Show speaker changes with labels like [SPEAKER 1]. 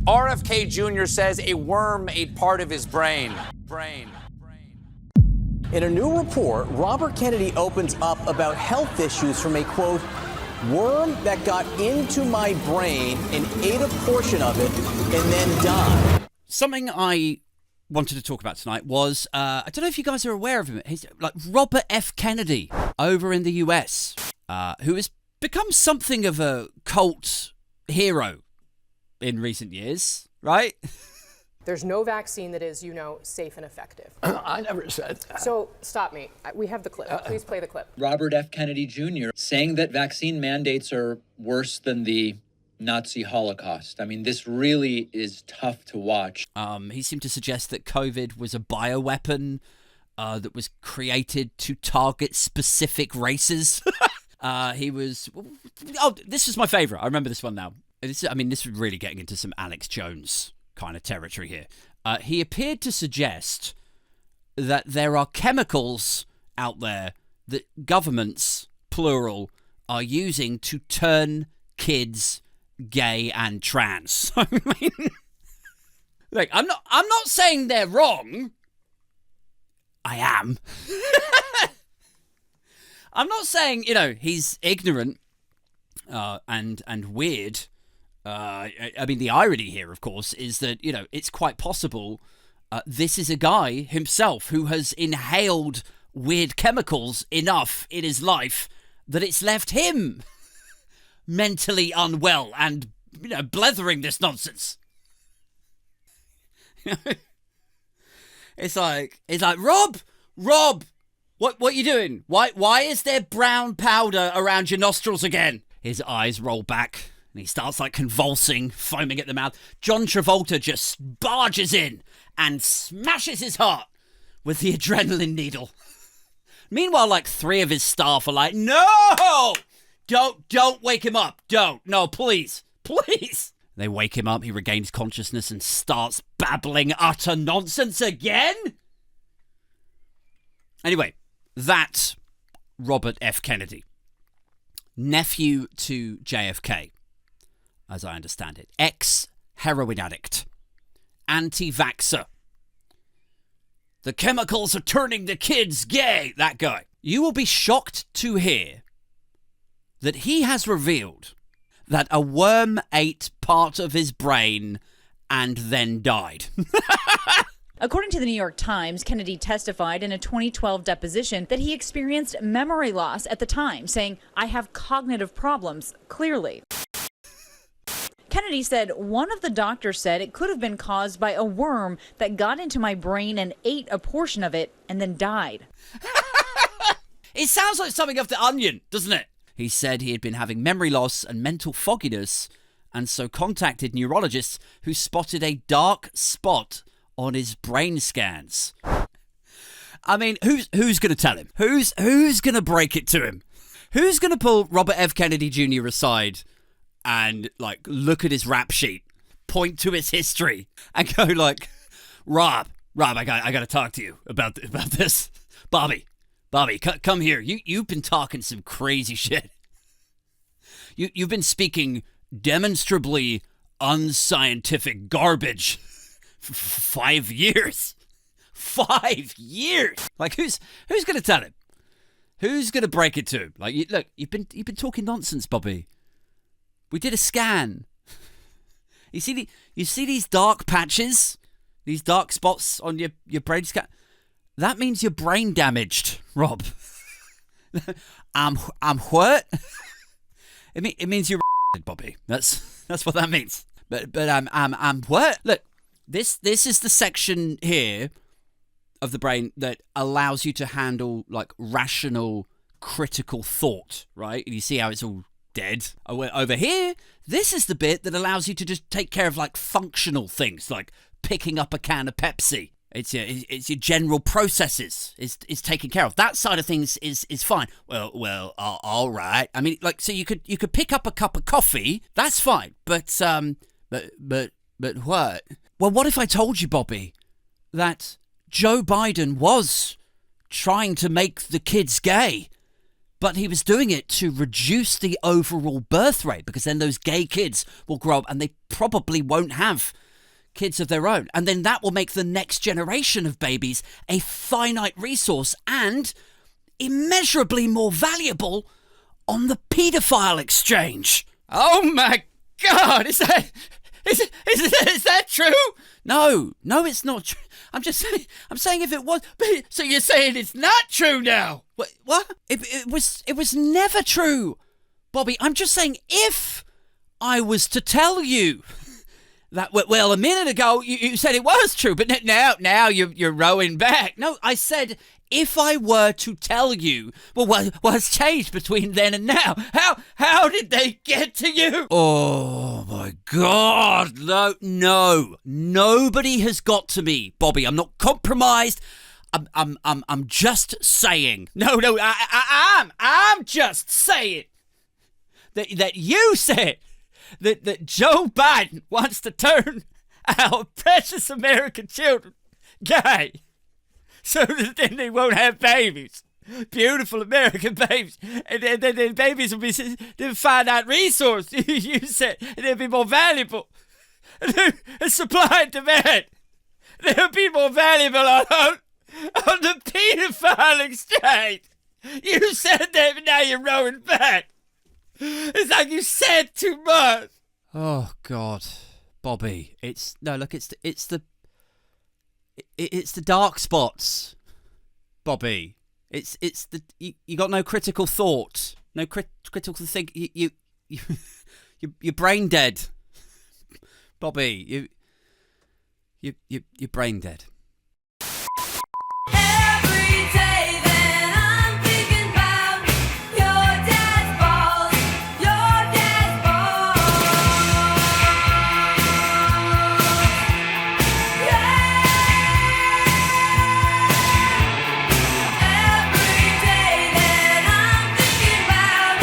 [SPEAKER 1] RFK Jr. says a worm ate part of his brain.
[SPEAKER 2] In a new report, Robert Kennedy opens up about health issues from a, quote, worm that got into my brain and ate a portion of it and then died.
[SPEAKER 3] Something I wanted to talk about tonight was, I don't know if you guys are aware of him, he's like Robert F. Kennedy over in the US, who has become something of a cult hero in recent years, right?
[SPEAKER 4] There's no vaccine that is, safe and effective.
[SPEAKER 5] I never said that.
[SPEAKER 4] So stop me. We have the clip. Please play the clip.
[SPEAKER 6] Robert F. Kennedy Jr. saying that vaccine mandates are worse than the Nazi Holocaust. I mean, this really is tough to watch.
[SPEAKER 3] He seemed to suggest that COVID was a bioweapon that was created to target specific races. He was... Oh, this is my favourite. I remember this one now. This is really getting into some Alex Jones kind of territory here. He appeared to suggest that there are chemicals out there that governments, plural, are using to turn kids gay and trans. I mean, like, I'm not saying they're wrong. I am. I'm not saying, he's ignorant and weird. I mean, the irony here, of course, is that, it's quite possible this is a guy himself who has inhaled weird chemicals enough in his life that it's left him mentally unwell and, blethering this nonsense. It's like, Rob, what you doing? Why is there brown powder around your nostrils again? His eyes roll back. And he starts convulsing, foaming at the mouth. John Travolta just barges in and smashes his heart with the adrenaline needle. Meanwhile, 3 of his staff are like, no! Don't wake him up. Don't. No, please. They wake him up, he regains consciousness and starts babbling utter nonsense again? Anyway, that's Robert F. Kennedy. Nephew to JFK. As I understand it. Ex-heroin addict. Anti-vaxxer. The chemicals are turning the kids gay. That guy. You will be shocked to hear that he has revealed that a worm ate part of his brain and then died.
[SPEAKER 7] According to the New York Times, Kennedy testified in a 2012 deposition that he experienced memory loss at the time, saying, "I have cognitive problems, clearly." Kennedy said one of the doctors said it could have been caused by a worm that got into my brain and ate a portion of it and then died.
[SPEAKER 3] It sounds like something off The Onion, doesn't it? He said he had been having memory loss and mental fogginess and so contacted neurologists who spotted a dark spot on his brain scans. I mean, who's going to tell him? Who's going to break it to him? Who's going to pull Robert F. Kennedy Jr. aside and look at his rap sheet, point to his history, and go Rob, I got to talk to you about this. Bobby, come here. You've been talking some crazy shit. You've been speaking demonstrably unscientific garbage for 5 years. 5 years. Who's going to tell him? Who's going to break it to him? Look, you've been talking nonsense, Bobby. We did a scan. You see these dark patches, these dark spots on your brain scan. That means you're brain damaged, Rob. I'm what? It means you're Bobby. That's what that means. But I'm what? Look, this is the section here of the brain that allows you to handle rational, critical thought, right? And you see how it's all dead. Over here, this is the bit that allows you to just take care of functional things, like picking up a can of Pepsi. It's your general processes is taken care of. That side of things is fine. Well, all right. I mean, so you could pick up a cup of coffee. That's fine. But what? Well, what if I told you, Bobby, that Joe Biden was trying to make the kids gay But he was doing it to reduce the overall birth rate, because then those gay kids will grow up and they probably won't have kids of their own. And then that will make the next generation of babies a finite resource and immeasurably more valuable on the paedophile exchange. Oh my God, is that true? No, it's not true. I'm saying if it was. So you're saying it's not true now? What? It was never true, Bobby. I'm just saying if I was to tell you that, well, a minute ago you said it was true, but now you're rowing back. No, I said if I were to tell you, well, what's changed between then and now? How did they get to you? Oh my God, no, nobody has got to me, Bobby. I'm not compromised. I'm just saying. No, I'm just saying that you said that Joe Biden wants to turn our precious American children gay, so that then they won't have babies. Beautiful American babies. And then babies will be a finite resource. You said they'll be more valuable. Supply and demand. They'll be more valuable on the pedophile exchange. You said that, but now you're rowing back. It's like you said too much. Oh God, Bobby. It's the dark spots, Bobby. It's the you got no critical thought, no critical think. You're brain dead, Bobby. You're brain dead.